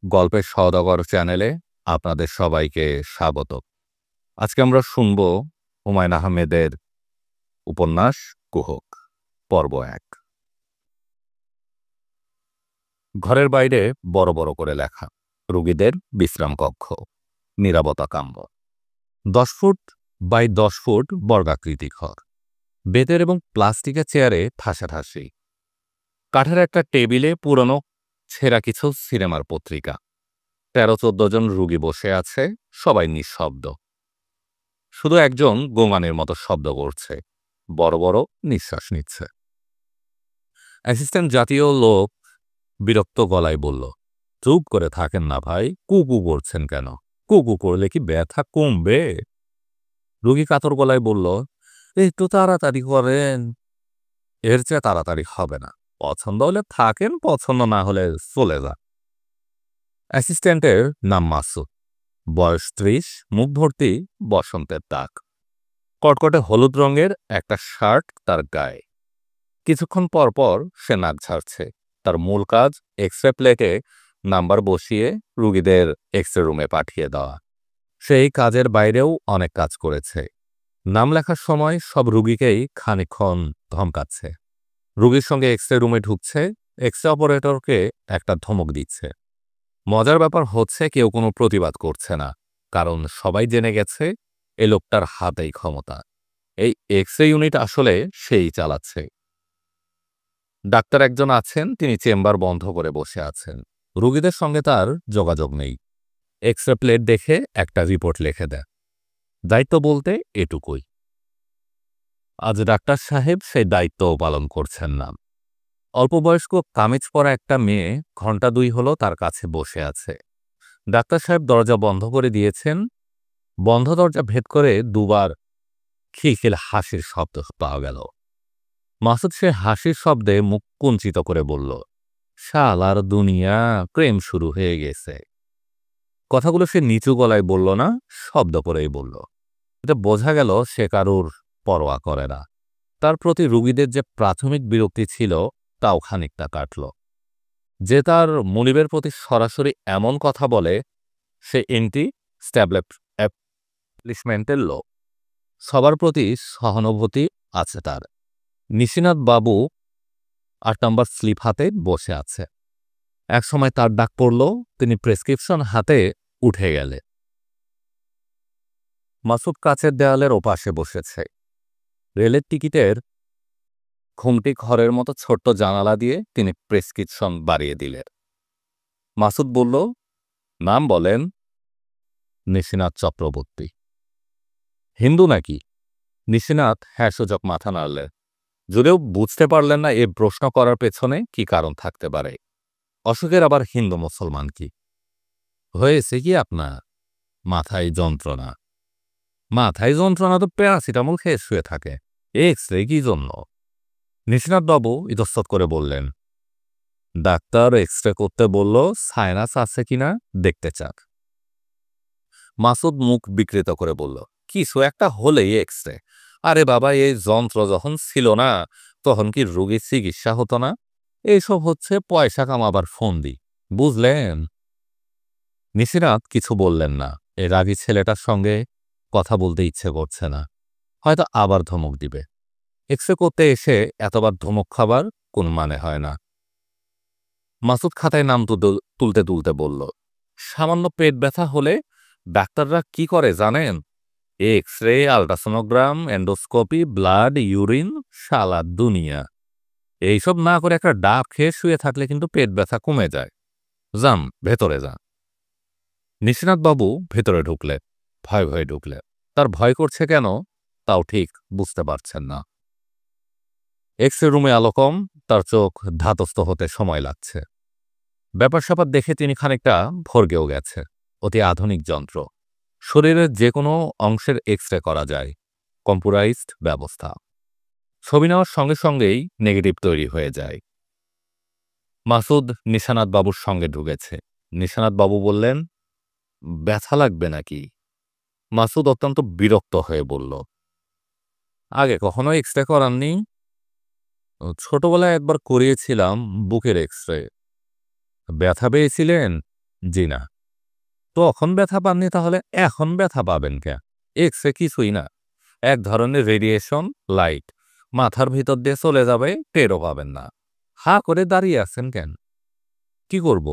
গল্পের সওদাগর চ্যানেলে আপনাদের সবাইকে স্বাগত। আজকে আমরা শুনব হুমায়ূন আহমেদের উপন্যাস কুহক পর্ব ১। ঘরের বাইরে বড় বড় করে লেখা রোগীদের বিশ্রাম কক্ষ, নিরাপত্তা কাম্য। ১০ ফুট বাই ১০ ফুট বর্গাকৃতি ঘর, বেতের এবং প্লাস্টিকের চেয়ারে ঠাসাঠাসি, কাঠের একটা টেবিলে পুরনো ছেঁড়া কিছু সিনেমার পত্রিকা। ১৩-১৪ জন রুগী বসে আছে, সবাই নিঃশব্দ। শুধু একজন গোঙানির মতো শব্দ করছে, বড় বড় নিঃশ্বাস নিচ্ছে। অ্যাসিস্ট্যান্ট জাতীয় লোক বিরক্ত গলায় বলল, চুপ করে থাকেন না ভাই, কুকু করছেন কেন? কুকু করলে কি ব্যথা কমবে? রুগী কাতর গলায় বলল, একটু তাড়াতাড়ি করেন। এর চেয়ে তাড়াতাড়ি হবে না। পছন্দ হলে থাকেন, পছন্দ না হলে চলে যান। অ্যাসিস্ট্যান্টের নাম মাসুদ, বয়স ৩০, মুখ ভর্তি বসন্তের দাগ। কটকটে হলুদ রঙের একটা শার্ট তার গায়ে। কিছুক্ষণ পর পর সে নাক ঝাড়ছে। তার মূল কাজ এক্স রে প্লেটে নাম্বার বসিয়ে রুগীদের এক্স রে রুমে পাঠিয়ে দেওয়া। সেই কাজের বাইরেও অনেক কাজ করেছে। নাম লেখার সময় সব রুগীকেই খানিকক্ষণ ধমকাচ্ছে। রুগীর সঙ্গে এক্স রে রুমে ঢুকছে, এক্স রে অপারেটরকে একটা ধমক দিচ্ছে। মজার ব্যাপার হচ্ছে কেউ কোনো প্রতিবাদ করছে না, কারণ সবাই জেনে গেছে এ লোকটার হাতেই ক্ষমতা। এই এক্স রে ইউনিট আসলে সেই চালাচ্ছে। ডাক্তার একজন আছেন, তিনি চেম্বার বন্ধ করে বসে আছেন। রুগীদের সঙ্গে তার যোগাযোগ নেই। এক্স রে প্লেট দেখে একটা রিপোর্ট লিখে দেয়। দায়িত্ব বলতে এটুকুই। আজ ডাক্তার সাহেব সেই দায়িত্বও পালন করছেন না। অল্পবয়স্ক কামিজ পরা একটা মেয়ে ঘণ্টা ২ হলো তার কাছে বসে আছে। ডাক্তার সাহেব দরজা বন্ধ করে দিয়েছেন। বন্ধ দরজা ভেদ করে দুবার খিলখিল হাসির শব্দ পাওয়া গেল। মাসুদ সে হাসির শব্দে মুখ কুঞ্চিত করে বলল, শালার দুনিয়া, প্রেম শুরু হয়ে গেছে। কথাগুলো সে নিচু গলায় বলল না, শব্দ করেই বলল। এটা বোঝা গেল সে কারুর পরোয়া করে না। তার প্রতি রুগীদের যে প্রাথমিক বিরক্তি ছিল তাও খানিকটা কাটল। যে তার মনিবের প্রতি সরাসরি এমন কথা বলে সে এন্টি স্ট্যাবলিশমেন্টের লোক। সবার প্রতি সহানুভূতি আছে তার। নিশিনাথ বাবু ৮ নম্বর স্লিপ হাতে বসে আছে। একসময় তার ডাক পড়ল, তিনি প্রেসক্রিপশন হাতে উঠে গেলে। মাসুদ কাছের দেয়ালের ওপাশে বসেছে। রেলের টিকিটের ঘুমটি ঘরের মতো ছোট্ট জানালা দিয়ে তিনি প্রেসক্রিপশন বাড়িয়ে দিলেন। মাসুদ বলল, নাম বলেন। নিশিনাথ চক্রবর্তী। হিন্দু নাকি? নিশিনাথ হ্যাঁ সূচক মাথা নাড়লেন, যদিও বুঝতে পারলেন না এ প্রশ্ন করার পেছনে কি কারণ থাকতে পারে। অসুখের আবার হিন্দু মুসলমান কি? হয়েছে কি আপনার? মাথায় যন্ত্রণা। মাথায় যন্ত্রণা তো প্যারাসিটামল খেয়ে শুয়ে থাকে, এক্স রে কি জন্য? নিশিনাথবাবু ইতস্তত করে বললেন, ডাক্তার এক্স রে করতে বলল, সাইনাস আছে কিনা দেখতে চাক। মাসুদ মুখ বিকৃত করে বলল, কিছু একটা হলেই এক্স রে। আরে বাবা, এই যন্ত্র যখন ছিল না তখন কি রোগীর চিকিৎসা হতো না? এইসব হচ্ছে পয়সা কামাবার ফন্দি, বুঝলেন? নিশিনাথ কিছু বললেন না। এ রাগী ছেলেটার সঙ্গে কথা বলতে ইচ্ছে করছে না, হয়তো আবার ধমক দিবে। এক্স রে করতে এসে এতবার ধমক খাবার কোন মানে হয় না। মাসুদ খাতায় নাম তুলতে তুলতে বলল, সামান্য পেট ব্যথা হলে ডাক্তাররা কি করে জানেন? X ray, ultrasonogram, endoscopy, blood, urine, শালা দুনিয়া। এইসব না করে একটা ডাব খেয়ে শুয়ে থাকলে কিন্তু পেট ব্যথা কমে যায়। যান ভেতরে যান। নিশিনাথবাবু ভেতরে ঢুকলেন, ভয়ে ভয়ে ঢুকলেন। তার ভয় করছে কেন তাও ঠিক বুঝতে পারছেন না। এক্স রে রুমে আলো কম, তার চোখ ধাতস্থ হতে সময় লাগছে। ব্যাপার স্যাপার দেখে তিনি খানিকটা ভরগেও গেছে। অতি আধুনিক যন্ত্র, শরীরের যে কোনো অংশের এক্স রে করা যায়, কম্পিউটারাইজড ব্যবস্থা। ছবি নেওয়ার সঙ্গে সঙ্গেই নেগেটিভ তৈরি হয়ে যায়। মাসুদ নিশানাথবাবুর সঙ্গে ঢুকেছে। নিশানাথবাবু বললেন, ব্যথা লাগবে নাকি? মাসুদ অত্যন্ত বিরক্ত হয়ে বলল, আগে কখনো এক্স রে করাননি? ছোটবেলায় একবার করিয়েছিলাম বুকের এক্স রে। ব্যথা পেয়েছিলেন? জি না। তখন ব্যথা পাননি তাহলে এখন ব্যথা পাবেন কেন? এক্স-রে কিছুই না। এক ধরনের রেডিয়েশন লাইট। মাথার ভিতর দিয়ে চলে যাবে, টেরও পাবেন না। হাঁ করে দাঁড়িয়ে আছেন কেন? কি করব?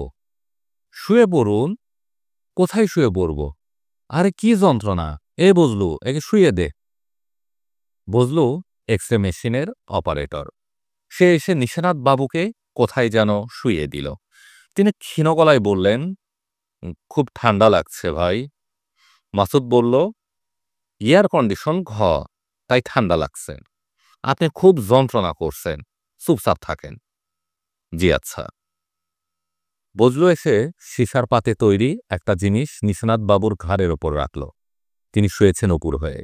শুয়ে পড়ুন। কোথায় শুয়ে পড়ব? আরে কি যন্ত্রণা! এ বজলু, একে শুইয়ে দে। বজলু এক্স-রে মেশিনের অপারেটর। সে এসে নিশানাথ বাবুকে কোথায় যেন শুইয়ে দিল। তিনি ক্ষীণ গলায় বললেন, খুব ঠান্ডা লাগছে ভাই। মাসুদ বলল, এয়ার কন্ডিশন তাই ঠান্ডা লাগছে। আপনি খুব যন্ত্রণা করছেন। চুপচাপ থাকেন। জি আচ্ছা। বজলু এসে সিসার পাতে তৈরি একটা জিনিস নিশানাথ বাবুর ঘাড়ের ওপর রাখল। তিনি শুয়েছেন উপুর হয়ে।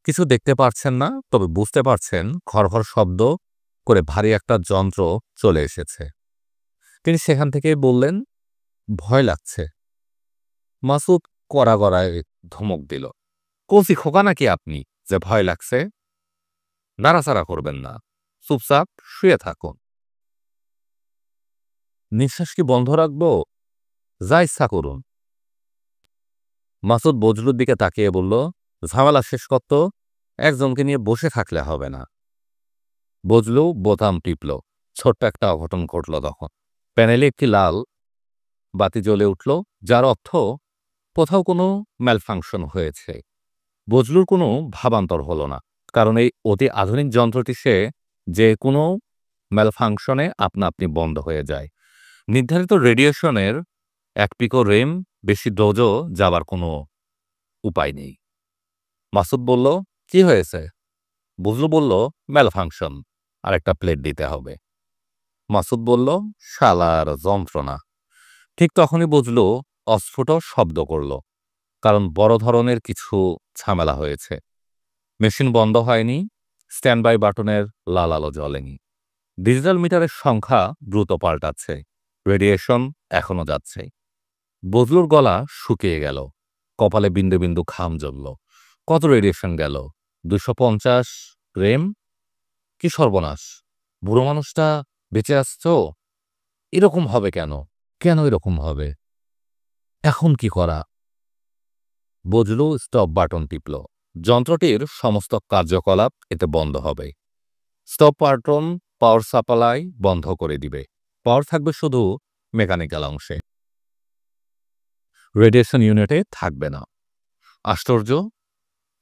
কিছু দেখতে পারছেন না, তবে বুঝতে পারছেন খড়খড় শব্দ করে ভারী একটা যন্ত্র চলে এসেছে। তিনি সেখান থেকেই বললেন, ভয় লাগছে। মাসুদ কড়া গড়ায় ধমক দিল, কচি খোকা নাকি আপনি যে ভয় লাগছে? নাড়াচাড়া করবেন না, চুপচাপ শুয়ে থাকুন। নিঃশ্বাস কি বন্ধ রাখবো? যা ইচ্ছা করুন। মাসুদ বজলুর দিকে তাকিয়ে বলল, ঝামেলা শেষ করত, একজনকে নিয়ে বসে থাকলে হবে না। বজলু বোতাম টিপল। ছোট্ট একটা অঘটন ঘটল তখন। প্যানেলে একটি লাল বাতি জ্বলে উঠল, যার অর্থ কোথাও কোনো ম্যালফাংশন হয়েছে। বজলুর কোনো ভাবান্তর হলো না, কারণ এই অতি আধুনিক যন্ত্রটি সে যে কোনো ম্যালফাংশনে আপনা আপনি বন্ধ হয়ে যায়। নির্ধারিত রেডিয়েশনের এক পিকো রেম বেশি ডোজও যাবার কোনো উপায় নেই। মাসুদ বলল, কি হয়েছে? বজলু বলল, ম্যালফাংশন, আর একটা প্লেট দিতে হবে। মাসুদ বলল, শালার যন্ত্রণা। ঠিক তখনই বজলু অস্ফুট শব্দ করল, কারণ বড় ধরনের কিছু ঝামেলা হয়েছে। মেশিন বন্ধ হয়নি, স্ট্যান্ড বাই বাটনের লাল আলো জ্বলেনি। ডিজিটাল মিটারের সংখ্যা দ্রুত পাল্টাচ্ছে, রেডিয়েশন এখনো যাচ্ছে। বজলুর গলা শুকিয়ে গেল, কপালে বিন্দু বিন্দু ঘাম জমল। কত রেডিয়েশন গেল? 250 রেম? কি সর্বনাশ! বুড়ো মানুষটা বেঁচে আসছ? এরকম হবে কেন? কেন এরকম হবে? এখন কি করা? Bazlu stop button টিপল। যন্ত্রটির সমস্ত কার্যকলাপ এতে বন্ধ হবে। স্টপ বাটন পাওয়ার সাপ্লাই বন্ধ করে দিবে। পাওয়ার থাকবে শুধু মেকানিক্যাল অংশে, রেডিয়েশন ইউনিটে থাকবে না। আশ্চর্য!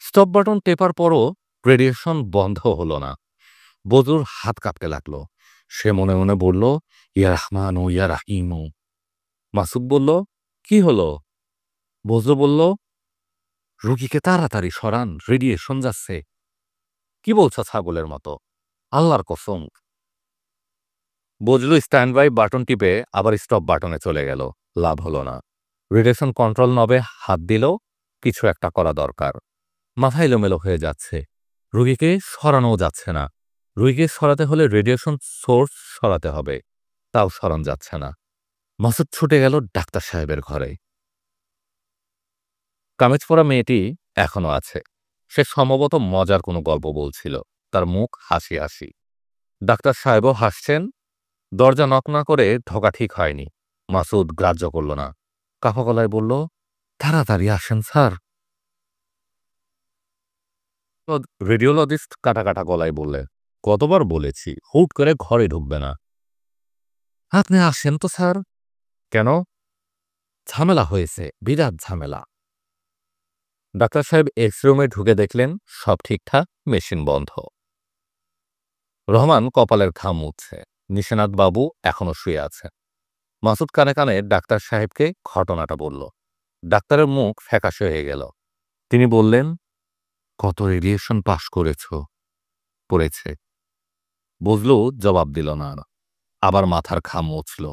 স্টপ বাটন টেপার পরও রেডিয়েশন বন্ধ হলো না। বজলুর হাত কাঁপতে লাগলো। সে মনে মনে বলল, ইয়া রহমান ও ইয়া রাহিম। মাসুদ বলল, কি হলো? বজলু বলল, রুগীকে তাড়াতাড়ি সরান, রেডিয়েশন যাচ্ছে। কি বলছো ছাগলের মতো? আল্লাহর কসম। বজলু স্ট্যান্ড বাই বাটন টিপে আবার স্টপ বাটনে চলে গেল। লাভ হলো না। রেডিয়েশন কন্ট্রোল নবে হাত দিল, কিছু একটা করা দরকার। মাথা এলোমেলো হয়ে যাচ্ছে। রুগীকে সরানোও যাচ্ছে না। রুগীকে সরাতে হলে রেডিয়েশন সোর্স সরাতে হবে, তাও সরান যাচ্ছে না। মাসুদ ছুটে গেল ডাক্তার সাহেবের ঘরে। কামেজ পরা মেয়েটি এখনো আছে। সে সম্ভবত মজার কোনো গল্প বলছিল। তার মুখ হাসি হাসি। ডাক্তার সাহেবও হাসছেন। দরজা নক না করে ঢোকা ঠিক হয়নি। মাসুদ গ্রাহ্য করল না। কাঁপা গলায় বলল, তাড়াতাড়ি আসেন স্যার। রেডিওলজিস্ট কাটা কাটা গলায় বললেন, কতবার বলেছি হুট করে ঘরে ঢুকবে না। আপনি আসেন তো স্যার। কেন? ঝামেলা হয়েছে, বিরাট ঝামেলা। ডাক্তার সাহেব এক্স রুমে ঢুকে দেখলেন সব ঠিকঠাক, মেশিন বন্ধ। রহমান কপালের ঘাম মুছছে। নিশানাথ বাবু এখনো শুয়ে আছেন। মাসুদ কানে কানে ডাক্তার সাহেবকে ঘটনাটা বলল। ডাক্তারের মুখ ফ্যাকাশে হয়ে গেল। তিনি বললেন, কত রেডিয়েশন পাস পড়েছে। বুঝলু জবাব দিল না। আবার মাথার ঘাম মুছল।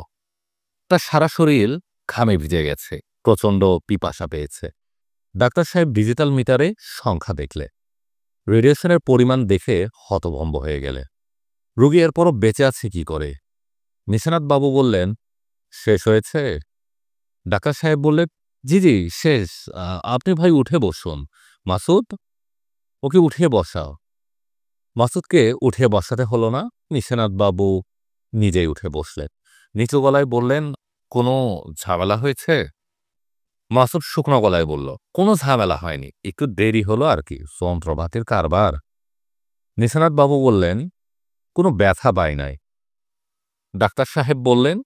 তার সারা শরীর ঘামে ভিজে গেছে, প্রচণ্ড পিপাসা পেয়েছে। ডাক্তার সাহেব ডিজিটাল মিটারে সংখ্যা দেখলে, রেডিয়েশনের পরিমাণ দেখে হতভম্ব হয়ে গেলে। রুগী এরপরও বেঁচে আছে কি করে? নিশানাথ বাবু বললেন, শেষ হয়েছে? ডাক্তার সাহেব বললেন, জি জি শেষ। আপনি ভাই উঠে বসুন। মাসুদ, ওকে উঠিয়ে বসাও। মাসুদকে উঠিয়ে বসাতে হলো না। নিশানাথ বাবু নিজেই উঠে বসলেন। নিচু গলায় বললেন, কোনো ঝামেলা হয়েছে? মাসুদ শুকনো গলায় বলল, কোনো ঝামেলা হয়নি, একটু দেরি হলো আর কি, যন্ত্রপাতির কারবার। নিশানাথ বাবু বললেন, কোনো ব্যথা পাই নাই। ডাক্তার সাহেব বললেন,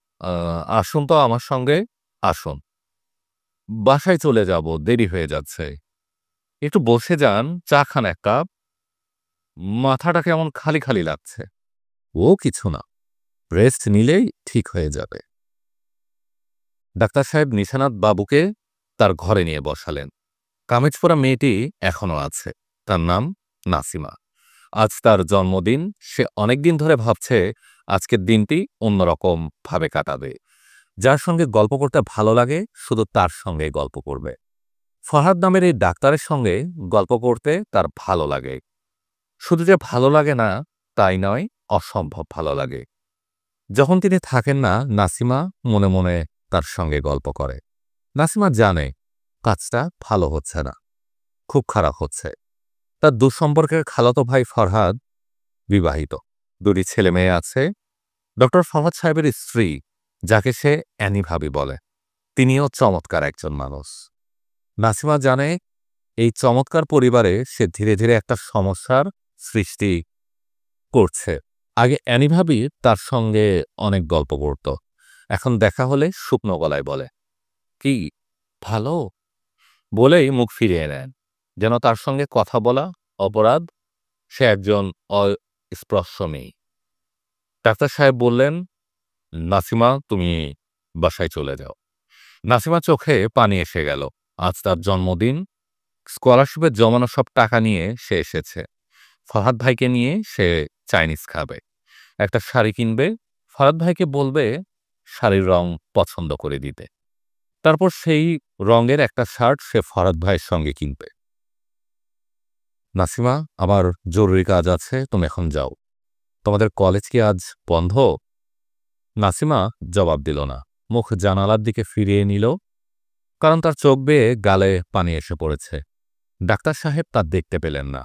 আসুন তো আমার সঙ্গে, আসুন, বাসায় চলে যাব, দেরি হয়ে যাচ্ছে। একটু বসে যান, চা খান এক কাপ। মাথাটা কেমন খালি খালি লাগছে। ও কিছু না, রেস্ট নিলেই ঠিক হয়ে যাবে। ডাক্তার সাহেব নিশানাথ বাবুকে তার ঘরে নিয়ে বসালেন। কামেজ পরা মেয়েটি এখনো আছে, তার নাম নাসিমা। আজ তার জন্মদিন। সে অনেকদিন ধরে ভাবছে আজকের দিনটি অন্যরকম ভাবে কাটাবে। যার সঙ্গে গল্প করতে ভালো লাগে শুধু তার সঙ্গে গল্প করবে। ফরহাদ নামের এই ডাক্তারের সঙ্গে গল্প করতে তার ভালো লাগে। শুধু যে ভালো লাগে না তাই নয়, অসম্ভব ভালো লাগে। যখন তিনি থাকেন না, নাসিমা মনে মনে তার সঙ্গে গল্প করে। নাসিমা জানে কাজটা ভালো হচ্ছে না, খুব খারাপ হচ্ছে। তার দুঃসম্পর্কের খালাতো ভাই ফরহাদ বিবাহিত, দুটি ছেলে মেয়ে আছে। ডক্টর ফরহাদ সাহেবের স্ত্রী, যাকে সে অ্যানি ভাবি বলে, তিনিও চমৎকার একজন মানুষ। নাসিমা জানে এই চমৎকার পরিবারে সে ধীরে ধীরে একটা সমস্যার সৃষ্টি করছে। আগে অ্যানি ভাবি তার সঙ্গে অনেক গল্প করত, এখন দেখা হলে শুকনো গলায় বলে, কি ভালো, বলেই মুখ ফিরিয়ে নেন, যেন তার সঙ্গে কথা বলা অপরাধ। সে একজন অস্পৃশ্য মেয়ে। ডাক্তার সাহেব বললেন, নাসিমা তুমি বাসায় চলে যাও। নাসিমা চোখে পানি এসে গেল। আজ তার জন্মদিন। স্কলারশিপের জমানো সব টাকা নিয়ে সে এসেছে। ফরহাদ ভাইকে নিয়ে সে চাইনিজ খাবে, একটা শাড়ি কিনবে। ফরহাদ ভাইকে বলবে শাড়ির রং পছন্দ করে দিতে। তারপর সেই রঙের একটা শার্ট সে ফরহাদ ভাইয়ের সঙ্গে কিনবে। নাসিমা, আমার জরুরি কাজ আছে, তুমি এখন যাও। তোমাদের কলেজ কি আজ বন্ধ? নাসিমা জবাব দিল না, মুখ জানালার দিকে ফিরিয়ে নিল, কারণ তার চোখ বেয়ে গালে পানি এসে পড়েছে। ডাক্তার সাহেব তা দেখতে পেলেন না।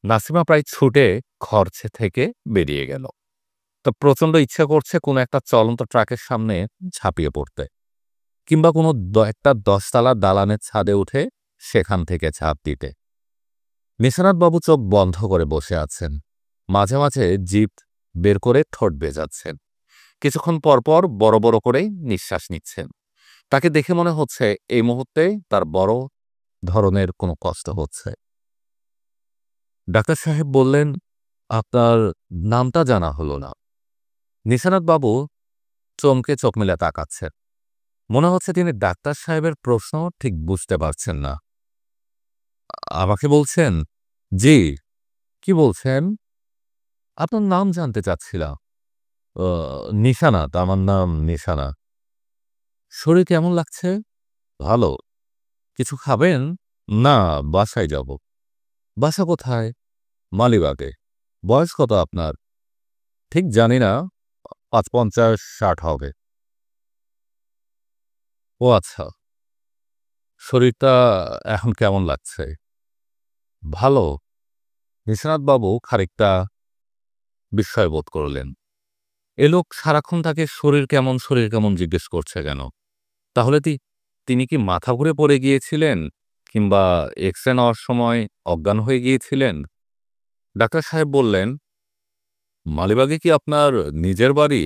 নাসিমা প্রায় ছুটে ঘর থেকে বেরিয়ে গেল। তো প্রচণ্ড ইচ্ছা করছে কোনো একটা চলন্ত ট্রাকের সামনে ঝাঁপিয়ে পড়তে, কিংবা কোনো একটা 10তলা দালানের ছাদে উঠে সেখান থেকে ঝাঁপ দিতে। নিশানাথবাবু চোখ বন্ধ করে বসে আছেন, মাঝে মাঝে জিভ বের করে ঠোঁট বেজাচ্ছেন। কিছুক্ষণ পরপর বড় বড় করে নিঃশ্বাস নিচ্ছেন। তাকে দেখে মনে হচ্ছে এই মুহূর্তে তার বড় ধরনের কোনো কষ্ট হচ্ছে। ডাক্তার সাহেব বললেন, আপনার নামটা জানা হলো না। নিশানাথবাবু চমকে চোখ মেলে তাকাচ্ছেন। মনে হচ্ছে তিনি ডাক্তার সাহেবের প্রশ্ন ঠিক বুঝতে পারছেন না। আমাকে বলছেন? জি। কি বলছেন? আপনার নাম জানতে চাচ্ছিলাম। নিশানাত, আমার নাম নিশানা। শরীর কেমন লাগছে? ভালো। কিছু খাবেন? না, বাসায় যাব। বাসা কোথায়? মালিবাগে। বয়স কত আপনার? ঠিক জানি না, ৫-৫০-৬০ হবে। ও আচ্ছা। শরীরটা এখন কেমন লাগছে? ভালো। নিশানাথবাবু খানিকটা বিস্ময় বোধ করলেন। এ লোক সারাক্ষণ তাকে শরীর কেমন জিজ্ঞেস করছে কেন? তাহলে তিনি কি মাথা ঘুরে পড়ে গিয়েছিলেন, কিংবা এক্স-রে নেওয়ার সময় অজ্ঞান হয়ে গিয়েছিলেন? ডাক্তার সাহেব বললেন, মালিবাগে কি আপনার নিজের বাড়ি?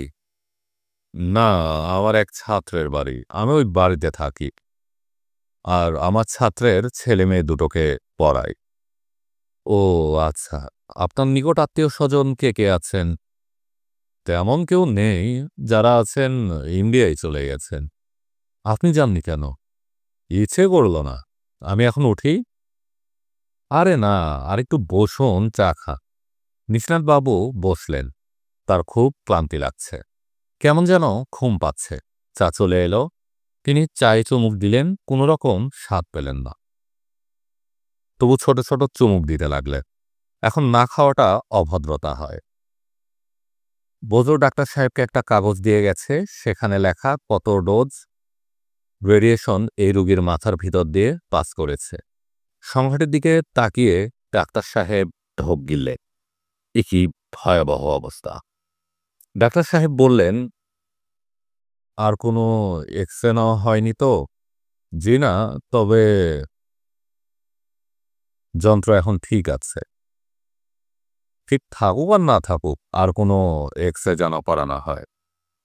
না, আমার এক ছাত্রের বাড়ি। আমি ওই বাড়িতে থাকি, আর আমার ছাত্রের ছেলে মেয়ে দুটোকে পড়াই। ও আচ্ছা। আপনার নিকট আত্মীয় স্বজন কে কে আছেন? তেমন কেউ নেই, যারা আছেন ইন্ডিয়ায় চলে গেছেন। আপনি যাননি কেন? ইচ্ছে করল না। আমি এখন উঠি? আরে না, আরেকটু বসুন, চা খা। নিশনাথবাবু বসলেন। তার খুব ক্লান্তি লাগছে, কেমন যেন ঘুম পাচ্ছে। চা চলে এলো। তিনি চায়ে চুমুক দিলেন, কোনো রকম স্বাদ পেলেন না। তবু ছোট ছোট চুমুক দিতে লাগলেন। এখন না খাওয়াটা অভদ্রতা হয়। বজর ডাক্তার সাহেবকে একটা কাগজ দিয়ে গেছে, সেখানে লেখা কত ডোজ রেডিয়েশন এই রোগীর মাথার ভিতর দিয়ে পাস করেছে। সংখ্যাটির দিকে তাকিয়ে ডাক্তার সাহেব ঢোক গিললেন। এ কি ভয়াবহ অবস্থা! ডাক্তার সাহেব বললেন, আর কোনো এক্স-রে নেওয়া হয়নি তো? জি না, তবে যন্ত্র এখন ঠিক আছে। ঠিক থাকুক আর না থাকুক, আর কোনো এক্স-রে যেন করা না হয়।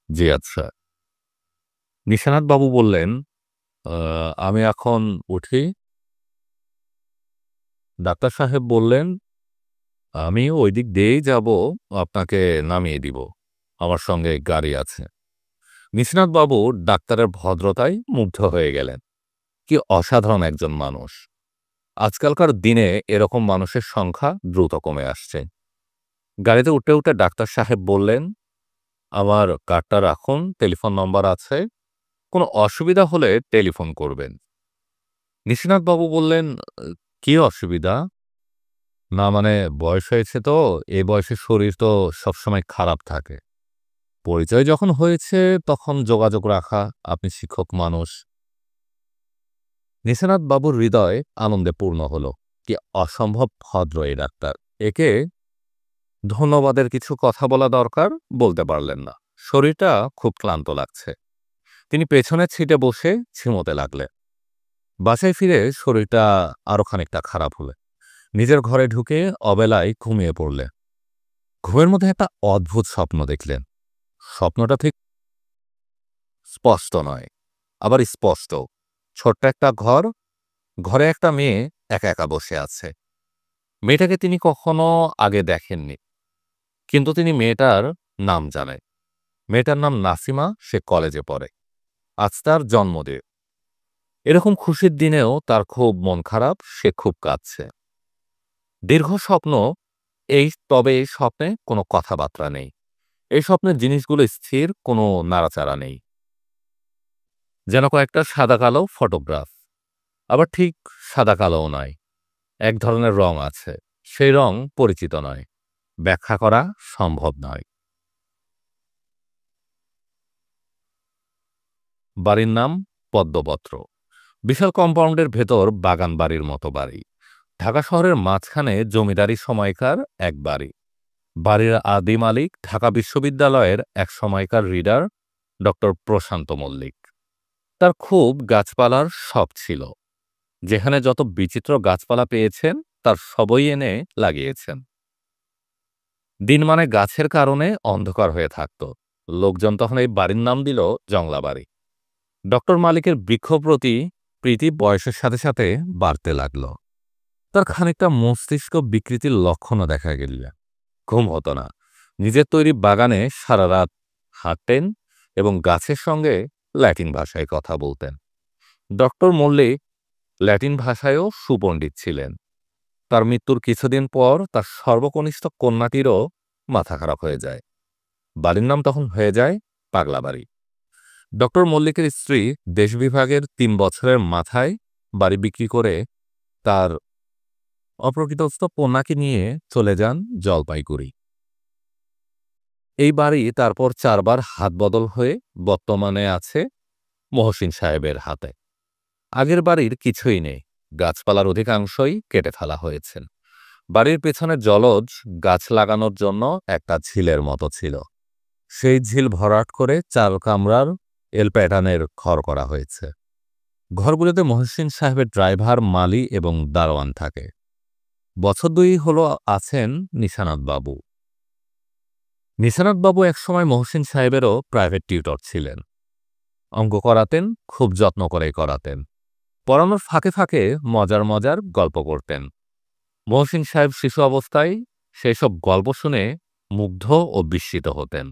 জি আচ্ছা। নিশানাথ বাবু বললেন, আমি এখন উঠি? ডাক্তার সাহেব বললেন, আমি ওই দিক দিয়েই যাব, আপনাকে নামিয়ে দিব। আমার সঙ্গে গাড়ি আছে। নিশানাথ বাবু ডাক্তারের ভদ্রতায় মুগ্ধ হয়ে গেলেন। কি অসাধারণ একজন মানুষ! আজকালকার দিনে এরকম মানুষের সংখ্যা দ্রুত কমে আসছে। গাড়িতে উঠতে উঠতে ডাক্তার সাহেব বললেন, আমার কার্ডটা রাখুন, টেলিফোন নম্বর আছে। কোনো অসুবিধা হলে টেলিফোন করবেন। নিশিনাথ বাবু বললেন, কি অসুবিধা? না মানে বয়স হয়েছে তো, এই বয়সে শরীর তো সবসময় খারাপ থাকে। পরিচয় যখন হয়েছে তখন যোগাযোগ রাখা, আপনি শিক্ষক মানুষ। নিশিনাথ বাবুর হৃদয় আনন্দে পূর্ণ হলো। কি অসম্ভব ভদ্র এই ডাক্তার! একে ধন্যবাদের কিছু কথা বলা দরকার, বলতে পারলেন না। শরীরটা খুব ক্লান্ত লাগছে। তিনি পেছনের সিটে বসে ঝিমোতে লাগলেন। বাসায় ফিরে শরীরটা আরো খানিকটা খারাপ হলে নিজের ঘরে ঢুকে অবেলায় ঘুমিয়ে পড়লে। ঘুমের মধ্যে একটা অদ্ভুত স্বপ্ন দেখলেন। স্বপ্নটা ঠিক স্পষ্ট নয়, আবার স্পষ্ট। ছোট্ট একটা ঘর, ঘরে একটা মেয়ে একা একা বসে আছে। মেয়েটাকে তিনি কখনো আগে দেখেননি, কিন্তু তিনি মেয়েটার নাম জানেন। মেয়েটার নাম নাসিমা, সে কলেজে পড়ে। আজ তার জন্মদিন। এরকম খুশির দিনেও তার খুব মন খারাপ, সে খুব কাঁদছে। দীর্ঘ স্বপ্ন তবে এই স্বপ্নে কোনো কথাবার্তা নেই। এই স্বপ্নের জিনিসগুলো স্থির, কোনো নাড়াচাড়া নেই। যেন কয়েকটা সাদা কালো ফটোগ্রাফ। আবার ঠিক সাদা কালোও নয়, এক ধরনের রং আছে। সেই রং পরিচিত নয়, ব্যাখ্যা করা সম্ভব নয়। বাড়ির নাম পদ্মপত্র। বিশাল কম্পাউন্ডের ভেতর বাগান বাড়ির মতো বাড়ি। ঢাকা শহরের মাঝখানে জমিদারি সময়কার এক বাড়ি। বাড়ির আদি মালিক ঢাকা বিশ্ববিদ্যালয়ের এক সময়কার রিডার ডক্টর প্রশান্ত মল্লিক। তার খুব গাছপালার শখ ছিল। যেখানে যত বিচিত্র গাছপালা পেয়েছেন তার সবই এনে লাগিয়েছেন। দিন মানে গাছের কারণে অন্ধকার হয়ে থাকত। লোকজন তখন এই বাড়ির নাম দিল জংলা বাড়ি। ডক্টর মালিকের বৃক্ষ প্রতি প্রীতি বয়সের সাথে সাথে বাড়তে লাগল। তার খানিকটা মস্তিষ্ক বিকৃতির লক্ষণও দেখা গেল। ঘুম হতো না। নিজের তৈরি বাগানে সারা রাত হাঁটতেন এবং গাছের সঙ্গে ল্যাটিন ভাষায় কথা বলতেন। ডক্টর মল্লিক ল্যাটিন ভাষায়ও সুপণ্ডিত ছিলেন। তার মৃত্যুর কিছুদিন পর তার সর্বকনিষ্ঠ কন্যাটিরও মাথা খারাপ হয়ে যায়। বাড়ির নাম তখন হয়ে যায় পাগলা বাড়ি। ডক্টর মল্লিকের স্ত্রী দেশ বিভাগের ৩ বছরের মাথায় বাড়ি বিক্রি করে তার অপ্রকৃতস্থ কন্যাকে নিয়ে চলে যান জলপাইগুড়ি। এই বাড়ি তারপর ৪ বার হাত বদল হয়ে বর্তমানে আছে মহসিন সাহেবের হাতে। আগের বাড়ির কিছুই নেই, গাছপালার অধিকাংশই কেটে ফেলা হয়েছে। বাড়ির পেছনে জলজ গাছ লাগানোর জন্য একটা ঝিলের মতো ছিল। সেই ঝিল ভরাট করে ৪ কামরার এল প্যাটার্নের ঘর করা হয়েছে। ঘরগুলোতে মহসিন সাহেবের ড্রাইভার, মালি এবং দারোয়ান থাকে। বছর ২ হলো আছেন নিশানাথ বাবু। নিশানাথ বাবু একসময় মহসিন সাহেবেরও প্রাইভেট টিউটর ছিলেন। অঙ্ক করাতেন, খুব যত্ন করেই করাতেন। পড়ানোর ফাঁকে ফাঁকে মজার মজার গল্প করতেন। মহসিন সাহেব শিশু অবস্থায় সেই সব গল্প শুনে মুগ্ধ ও বিস্মিত হতেন।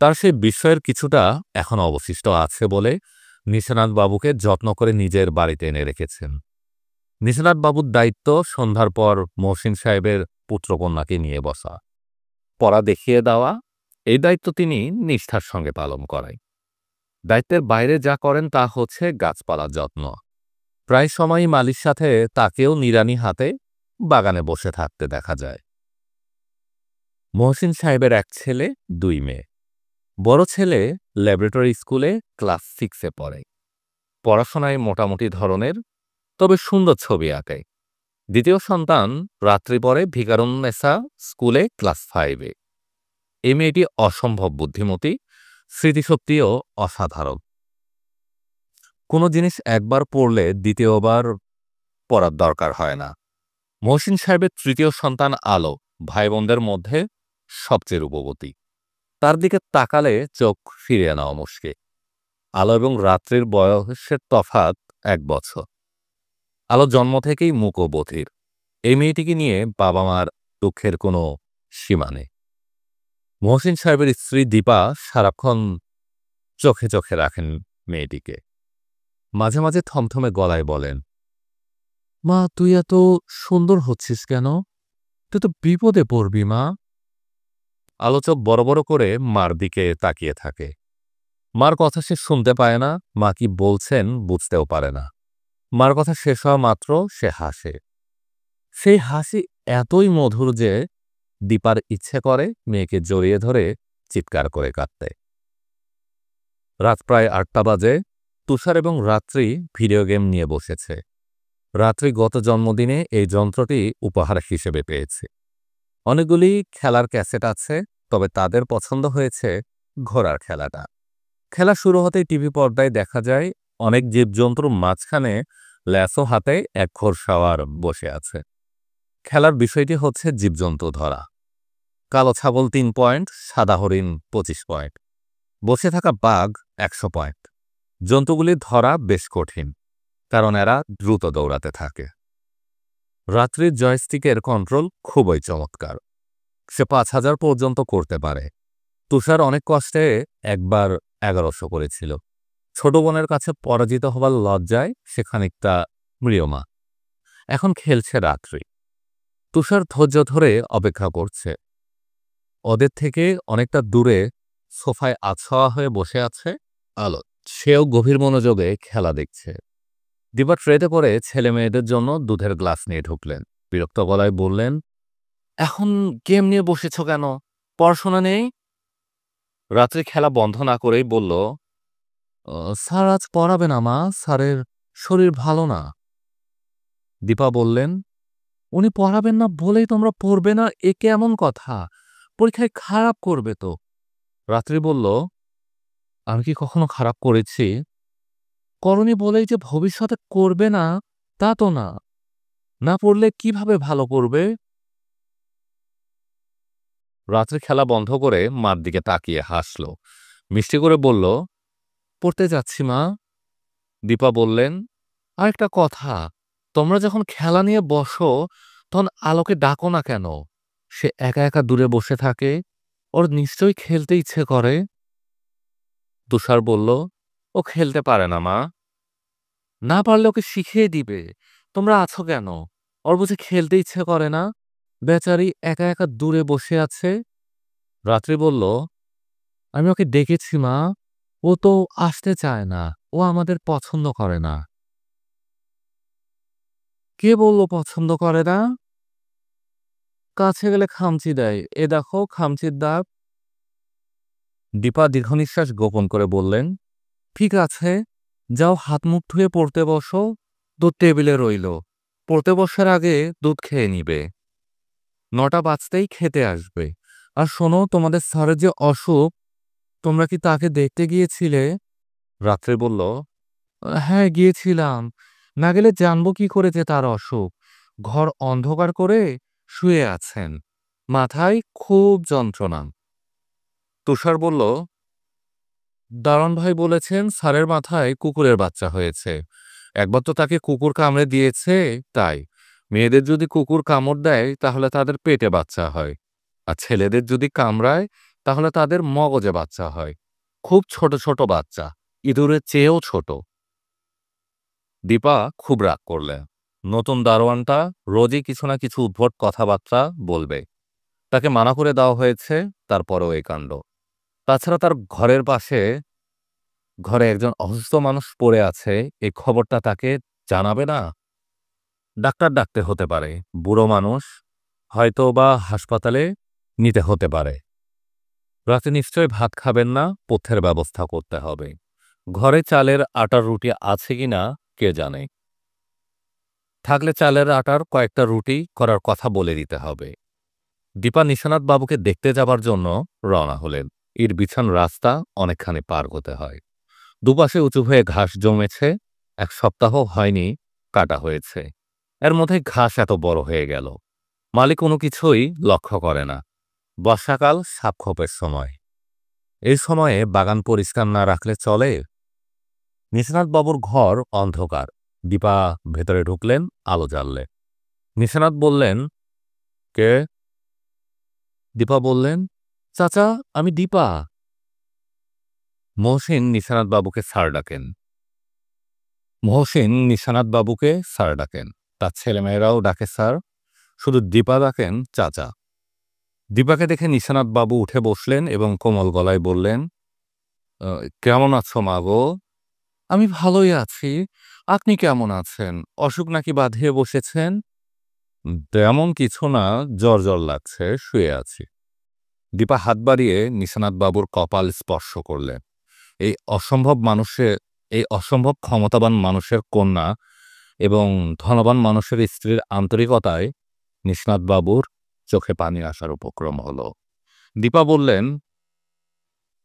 তার সেই বিস্ময়ের কিছুটা এখন অবশিষ্ট আছে বলে নিশানাথ বাবুকে যত্ন করে নিজের বাড়িতে এনে রেখেছেন। নিশানাথ বাবুর দায়িত্ব সন্ধ্যার পর মহসিন সাহেবের পুত্রকন্যাকে নিয়ে বসা, পড়া দেখিয়ে দেওয়া। এই দায়িত্ব তিনি নিষ্ঠার সঙ্গে পালন করেন। দায়িত্বের বাইরে যা করেন তা হচ্ছে গাছপালার যত্ন। প্রায় সময়ই মালির সাথে তাকেও নিড়ানি হাতে বাগানে বসে থাকতে দেখা যায়। মহসিন সাহেবের এক ছেলে, ২ মেয়ে। বড় ছেলে ল্যাবরেটরি স্কুলে ক্লাস 6-এ পড়ে। পড়াশোনায় মোটামুটি ধরনের, তবে সুন্দর ছবি আঁকে। দ্বিতীয় সন্তান রাত্রি পড়ে ভিকারুন্নেসা স্কুলে ক্লাস 5-এ। এই মেয়েটি অসম্ভব বুদ্ধিমতী, স্মৃতিশক্তিও অসাধারণ। কোনো জিনিস একবার পড়লে দ্বিতীয়বার পড়ার দরকার হয় না। মহসিন সাহেবের তৃতীয় সন্তান আলো ভাই বোনদের মধ্যে সবচেয়ে রূপবতী। তার দিকে তাকালে চোখ ফিরিয়ে নেওয়া মুশকিল। আলো এবং রাত্রির বয়সের তফাৎ 1 বছর। আলো জন্ম থেকেই মূক ও বধির। এই মেয়েটিকে নিয়ে বাবা মার দুঃখের কোনো সীমা নেই। মহসিন সাহেবের স্ত্রী দীপা সারাক্ষণ চোখে চোখে রাখেন মেয়েটিকে। মাঝে মাঝে থমথমে গলায় বলেন, মা তুই এত সুন্দর হচ্ছিস কেন? তুই তো বিপদে পড়বি মা। আলো চোখ বড় বড় করে মার দিকে তাকিয়ে থাকে। মার কথা সে শুনতে পায় না, মা কি বলছেন বুঝতেও পারে না। মার কথা শেষ হওয়া মাত্র সে হাসে। সেই হাসি এতই মধুর যে দীপার ইচ্ছে করে মেয়েকে জড়িয়ে ধরে চিৎকার করে কাঁদতে। রাত প্রায় 8টা বাজে। তুষার এবং রাত্রি ভিডিও গেম নিয়ে বসেছে। রাত্রি গত জন্মদিনে এই যন্ত্রটি উপহার হিসেবে পেয়েছে। অনেকগুলি খেলার ক্যাসেট আছে, তবে তাদের পছন্দ হয়েছে ঘোড়ার খেলাটা। খেলা শুরু হতেই টিভি পর্দায় দেখা যায় অনেক জীবজন্তুর মাঝখানে ল্যাসো হাতে এক ঘোড়সাওয়ার বসে আছে। খেলার বিষয়টি হচ্ছে জীবজন্তু ধরা। কালো ছাগল 3 পয়েন্ট, সাদা হরিণ 25 পয়েন্ট, বসে থাকা বাঘ 100 পয়েন্ট। জন্তুগুলি ধরা বেশ কঠিন, কারণ এরা দ্রুত দৌড়াতে থাকে। রাত্রির জয়স্টিকের কন্ট্রোল খুবই চমৎকার। সে 5000 পর্যন্ত করতে পারে। তুষার অনেক কষ্টে একবার 1100 করেছিল। ছোট বোনের কাছে পরাজিত হবার লজ্জায় সে খানিকটা ম্রিয়মা। এখন খেলছে রাত্রি। তুষার ধৈর্য ধরে অপেক্ষা করছে। ওদের থেকে অনেকটা দূরে সোফায় আছোয়া হয়ে বসে আছে আলো। সেও গভীর মনোযোগে খেলা দেখছে। দিবা ট্রেতে করে ছেলে মেয়েদের জন্য দুধের গ্লাস নিয়ে ঢুকলেন। বিরক্ত গলায় বললেন, এখন গেম নিয়ে বসেছ কেন? পড়াশোনা নেই? রাত্রি খেলা বন্ধ না করেই বলল, স্যার আজ পড়াবে না মা, স্যারের শরীর ভালো না। দীপা বললেন, উনি পড়াবেন না বলেই তোমরা পড়বে না, এ কেমন কথা? পরীক্ষায় খারাপ করবে তো। রাত্রি বলল, আমি কি কখনো খারাপ করেছি? করনি বলেই যে ভবিষ্যতে করবে না তা তো না। না পড়লে কিভাবে ভালো করবে? রাত্রি খেলা বন্ধ করে মার দিকে তাকিয়ে হাসল। মিষ্টি করে বলল, পড়তে যাচ্ছি মা। দীপা বললেন, আরেকটা কথা, তোমরা যখন খেলা নিয়ে বসো তখন আলোকে ডাকো না কেন? সে একা একা দূরে বসে থাকে, ওর নিশ্চয়ই খেলতে ইচ্ছে করে। তুষার বলল, ও খেলতে পারে না মা। না পারলে ওকে শিখিয়ে দিবে। তোমরা আছো কেন? ওর বুঝি খেলতে ইচ্ছে করে না? বেচারি একা একা দূরে বসে আছে। রাত্রি বলল, আমি ওকে ডেকেছি মা, ও তো আসতে চায় না, ও আমাদের পছন্দ করে না। কে বলল পছন্দ করে না? কাছে গেলে খামচি দেয়, এ দেখো খামচির দাগ। দীপা দীর্ঘনিশ্বাস গোপন করে বললেন, ঠিক আছে, যাও হাত মুখ ধুয়ে পড়তে বসো। দুধ টেবিলে রইল, পড়তে বসার আগে দুধ খেয়ে নিবে। 9টা বাজতেই খেতে আসবে। আর শোনো, তোমাদের স্যারের যে অসুখ, তোমরা কি তাকে দেখতে গিয়েছিলে? রাত্রে বলল, হ্যাঁ গিয়েছিলাম। না গেলে জানবো কি করে যে তার অসুখ? ঘর অন্ধকার করে শুয়ে আছেন, মাথায় খুব যন্ত্রণা। তুষার বলল, দারোয়ান ভাই বলেছেন স্যারের মাথায় কুকুরের বাচ্চা হয়েছে। একবার তো তাকে কুকুর কামড়ে দিয়েছে, তাই। মেয়েদের যদি কুকুর কামড় দেয় তাহলে তাদের পেটে বাচ্চা হয়, আর ছেলেদের যদি কামড়ায় তাহলে তাদের মগজে বাচ্চা হয়। খুব ছোট ছোট বাচ্চা, ইঁদুরের চেয়েও ছোট। দীপা খুব রাগ করলেন। নতুন দারোয়ানটা রোজই কিছু না কিছু উদ্ভট কথাবার্তা বলবে। তাকে মানা করে দেওয়া হয়েছে, তারপরও এই কাণ্ড। তাছাড়া তার ঘরের পাশে ঘরে একজন অসুস্থ মানুষ পড়ে আছে, এই খবরটা তাকে জানাবে না? ডাক্তার ডাকতে হতে পারে, বুড়ো মানুষ, হয়তো বা হাসপাতালে নিতে হতে পারে। রাতে নিশ্চয় ভাত খাবেন না, পথ্যের ব্যবস্থা করতে হবে। ঘরে চালের আটার রুটি আছে কিনা কে জানে। থাকলে চালের আটার কয়েকটা রুটি করার কথা বলে দিতে হবে। দীপা নিশানাথ বাবুকে দেখতে যাবার জন্য রওনা হলেন। ইট বিছান রাস্তা অনেকখানি পার হতে হয়। দুপাশে উঁচু হয়ে ঘাস জমেছে। 1 সপ্তাহ হয়নি কাটা হয়েছে। এর মধ্যে ঘাস এত বড় হয়ে গেল। মালিক কোনো কিছুই লক্ষ্য করে না। বর্ষাকাল সাপখোপের সময়। এই সময়ে বাগান পরিষ্কার না রাখলে চলে? নিশানাথবাবুর ঘর অন্ধকার। দীপা ভেতরে ঢুকলেন, আলো জ্বাললে। নিশানাথ বললেন, কে? দীপা বললেন, চাচা, আমি দীপা। মহসিন নিশানাথবাবুকে স্যার ডাকেন। তার ছেলেমেয়েরাও ডাকে স্যার। শুধু দীপা ডাকেন চাচা। দীপাকে দেখে নিশানাথবাবু উঠে বসলেন এবং কোমল গলায় বললেন, কেমন আছো মা গো? আমি ভালোই আছি। আপনি কেমন আছেন? অসুখ নাকি বাঁধিয়ে বসেছেন? তেমন কিছু না, জ্বর জ্বর লাগছে, শুয়ে আছি। দীপা হাত বাড়িয়ে নিশানাথবাবুর কপাল স্পর্শ করলেন। এই অসম্ভব ক্ষমতাবান মানুষের কন্যা এবং ধনবান মানুষের স্ত্রীর আন্তরিকতায় নিশানাথবাবুর চোখে পানি আসার উপক্রম হলো। দীপা বললেন,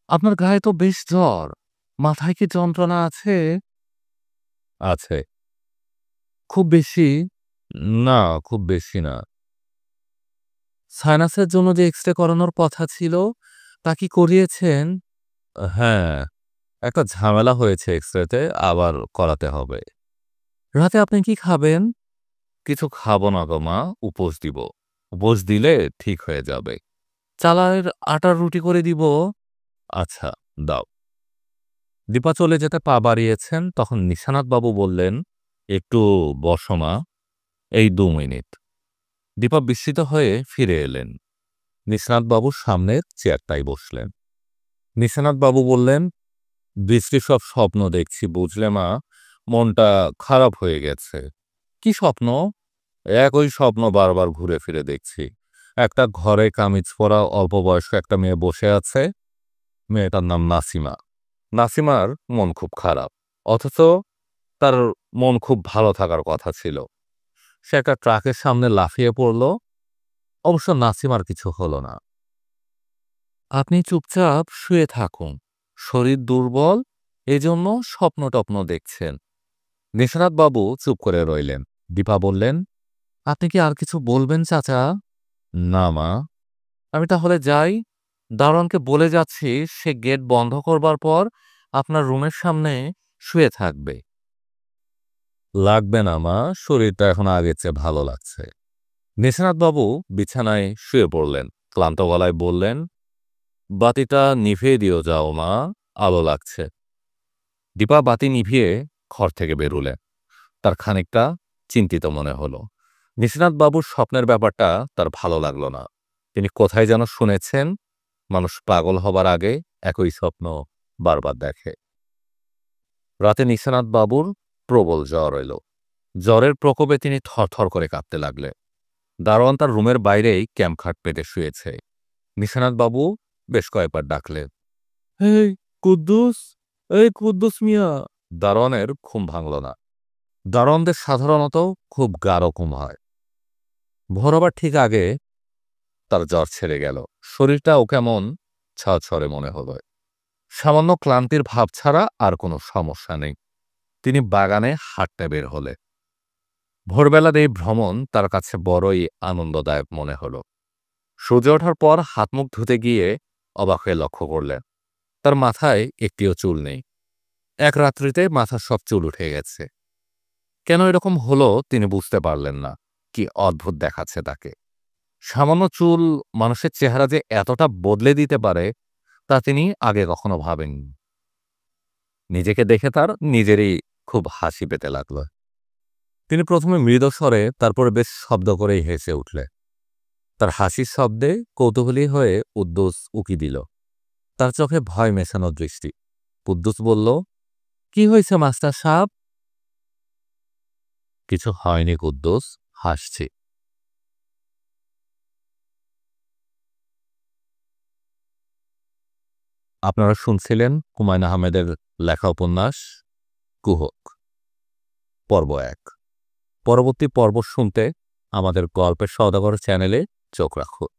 আপনার গায়ে তো বেশ জ্বর। মাথায় কি যন্ত্রণা আছে? আছে। খুব বেশি? না, খুব বেশি না। সাইনাসের জন্য যে এক্স রে করানোর কথা ছিল, তা কি করিয়েছেন? হ্যাঁ, একটা ঝামেলা হয়েছে এক্স রেতে, আবার করাতে হবে। রাতে আপনি কি খাবেন? কিছু খাবো না গো মা, উপোস দিব। উপোস দিলে ঠিক হয়ে যাবে। চালের আটার রুটি করে দিব? আচ্ছা, দাও। দীপা চলে যেতে পা বাড়িয়েছেন, তখন নিশানাথবাবু বললেন, একটু বসো মা, এই 2 মিনিট। দীপা বিস্মিত হয়ে ফিরে এলেন। নিশানাথবাবুর সামনের চেয়ারটাই বসলেন। নিশানাথবাবু বললেন, বিশ্রী সব স্বপ্ন দেখছি বুঝলে মা, মনটা খারাপ হয়ে গেছে। কি স্বপ্ন? একই স্বপ্ন বারবার ঘুরে ফিরে দেখছি। একটা ঘরে কামিজ পরা অল্প বয়স্ক একটা মেয়ে বসে আছে। মেয়েটার নাম নাসিমা। নাসিমার মন খুব খারাপ, অথচ তার মন খুব ভালো থাকার কথা ছিল। সে একটা ট্রাকের সামনে লাফিয়ে পড়ল। অবশ্য নাসিমার কিছু হলো না। আপনি চুপচাপ শুয়ে থাকুন। শরীর দুর্বল, এজন্য স্বপ্ন টপ্ন দেখছেন। নিশানাথবাবু চুপ করে রইলেন। দীপা বললেন, আপনি কি আর কিছু বলবেন চাচা? না মা। আমি তাহলে যাই। দারোয়ানকে বলে যাচ্ছি, সে গেট বন্ধ করবার পর আপনার রুমের সামনে শুয়ে থাকবে। লাগবে না মা, শরীরটা এখন আগের চেয়ে ভালো লাগছে। নিশানাথবাবু বিছানায় শুয়ে পড়লেন। ক্লান্ত গলায় বললেন, বাতিটা নিভিয়ে দিও যাও মা, আলো লাগছে। দীপা বাতি নিভিয়ে ঘর থেকে বেরুলেন। তার খানিকটা চিন্তিত মনে হলো। নিশানাথবাবুর স্বপ্নের ব্যাপারটা তার ভালো লাগলো না। তিনি কোথায় যেন শুনেছেন, মানুষ পাগল হবার আগে একই স্বপ্ন বারবার দেখে। রাতে নিশানাথবাবুর প্রবল জ্বর এলো। জ্বরের প্রকোপে তিনি থরথর করে কাঁপতে লাগলেন। দারোয়ান তার রুমের বাইরেই ক্যাম্পখাট পেতে শুয়েছে। নিশানাথবাবু বেশ কয়েকবার ডাকলেন, এই কুদ্দুস, এই কুদ্দুস মিয়া। দারোয়ানের ঘুম ভাঙল না। দারোয়ানদের সাধারণত খুব গাঢ় ঘুম হয়। ভোর হবার ঠিক আগে তার জ্বর ছেড়ে গেল। শরীরটাও কেমন ছড়ছড়ে মনে হলো। সামান্য ক্লান্তির ভাব ছাড়া আর কোনো সমস্যা নেই। তিনি বাগানে হাঁটতে বের হলে। ভোরবেলার এই ভ্রমণ তার কাছে বড়ই আনন্দদায়ক মনে হলো। সূর্য ওঠার পর হাত মুখ ধুতে গিয়ে অবাক হয়ে লক্ষ্য করলেন, তার মাথায় একটিও চুল নেই। এক রাত্রিতে মাথার সব চুল উঠে গেছে। কেন এরকম হলো তিনি বুঝতে পারলেন না। কি অদ্ভুত দেখাচ্ছে তাকে। সামান্য চুল মানুষের চেহারা যে এতটা বদলে দিতে পারে, তা তিনি আগে কখনো ভাবেননি। নিজেকে দেখে তার নিজেরই খুব হাসি পেতে লাগলো। তিনি প্রথমে মৃদু স্বরে, তারপরে বেশ শব্দ করেই হেসে উঠলেন। তার হাসির শব্দে কৌতূহলী হয়ে কুদ্দুস উকি দিল। তার চোখে ভয় মেশানো দৃষ্টি। কুদ্দুস বলল, কি হয়েছে মাস্টার সাহেব? কিছু হয়নি কুদ্দুস, হাসছি। আপনারা শুনছিলেন হুমায়ূন আহমেদের লেখা উপন্যাস কুহক, পর্ব 1। পরবর্তী পর্ব শুনতে আমাদের গল্পের সওদাগর চ্যানেলে চোখ রাখুন।